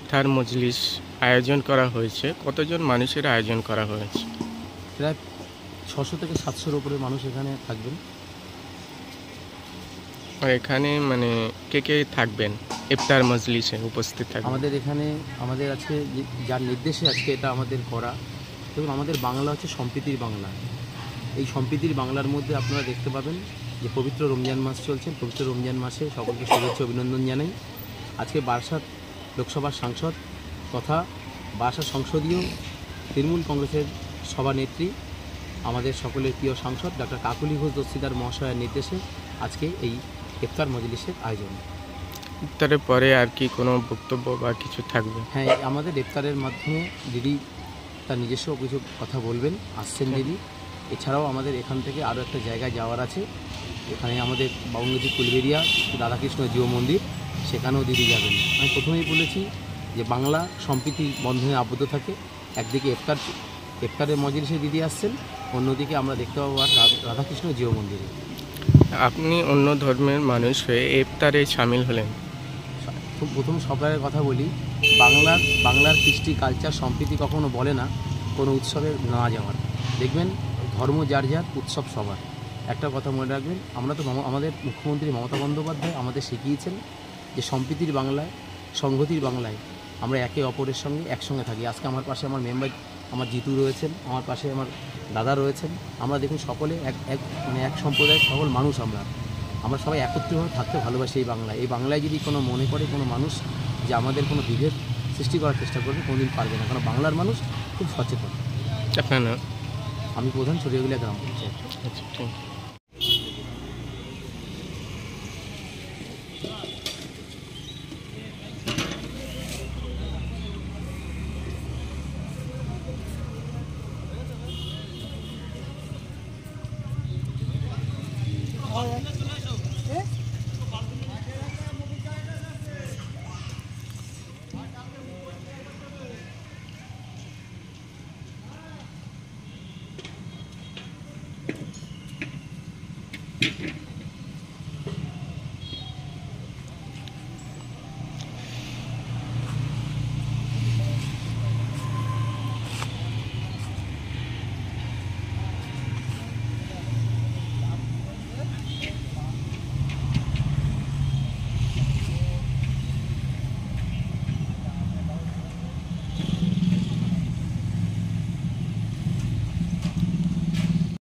ইফতার মজলিস আয়োজন করা হয়েছে। কতজন মানুষের আয়োজন করা হয়েছে? প্রায় 600 থেকে 700-র উপরে মানুষ এখানে থাকবেন। আর এখানে মানে কে কে থাকবেন ইফতার মজলিসে উপস্থিত থাকবেন? আমাদের এখানে আমাদের আজকে যার নির্দেশে আজকে এটা আমাদের করা, এবং আমাদের বাংলা হচ্ছে সম্প্রীতির বাংলা। এই সম্প্রীতির বাংলার মধ্যে আপনারা দেখতে পাবেন যে পবিত্র রমজান মাস চলছে। পবিত্র রমজান মাসে সকলকে শুভেচ্ছা অভিনন্দন জানাই। আজকে বারাসাত লোকসভার সাংসদ তথা বারাসাত সংসদীয় তৃণমূল কংগ্রেসের সভানেত্রী, আমাদের সকলের প্রিয় সাংসদ ডক্টর কাকলি ঘোষ দস্তিদার মহাশয়ের নির্দেশে আজকে এই ইফতার মজলিসের আয়োজন। ইফতারের পরে আর কি কোনো বক্তব্য বা কিছু থাকবে? হ্যাঁ, আমাদের ইফতারের মাধ্যমে দিদি তার নিজস্ব কিছু কথা বলবেন, আসছেন দিদি। এছাড়াও আমাদের এখান থেকে আরও একটা জায়গায় যাওয়ার আছে। এখানে আমাদের বাবুনগরী কুলবেরিয়া রাধাকৃষ্ণ জিও মন্দির, সেখানেও দিদি যাবেন। আমি প্রথমেই বলেছি যে বাংলা সম্প্রীতির বন্ধনে আবদ্ধ থাকে। একদিকে ইফতারের মজলিসে দিদি আসছেন, অন্যদিকে আমরা দেখতে পাবো আর রাধাকৃষ্ণ জিও মন্দিরে। আপনি অন্য ধর্মের মানুষ হয়ে ইফতারে সামিল হলেন, প্রথম সবাইয়ের কথা বলি, বাংলার কৃষ্টি কালচার সম্প্রীতি কখনো বলে না কোনো উৎসবে না যাওয়ার। দেখবেন ধর্ম যার যার, উৎসব সবার। একটা কথা মনে রাখবেন, আমরা তো আমাদের মুখ্যমন্ত্রী মমতা বন্দ্যোপাধ্যায় আমাদের শিখিয়েছেন যে সম্প্রীতির বাংলায়, সংহতির বাংলায় আমরা একে অপরের সঙ্গে একসঙ্গে থাকি। আজকে আমার পাশে আমার মেম্বার আমার জিতু রয়েছেন, আমার পাশে আমার দাদা রয়েছেন। আমরা দেখুন সকলে এক সম্প্রদায়ের সকল মানুষ। আমরা সবাই একত্রিতভাবে থাকতে ভালোবাসি এই বাংলায়। এই বাংলায় যদি কোনো মনে করে কোনো মানুষ যে আমাদের কোনো বিভেদ সৃষ্টি করার চেষ্টা করবে, কোনোদিন পারবে না। কারণ বাংলার মানুষ খুব সচেতন। আপনার নাম? আমি প্রধান ছড়িয়াগুলিয়া গ্রাম পঞ্চায়েত। আচ্ছা, ঠিক। Thank you.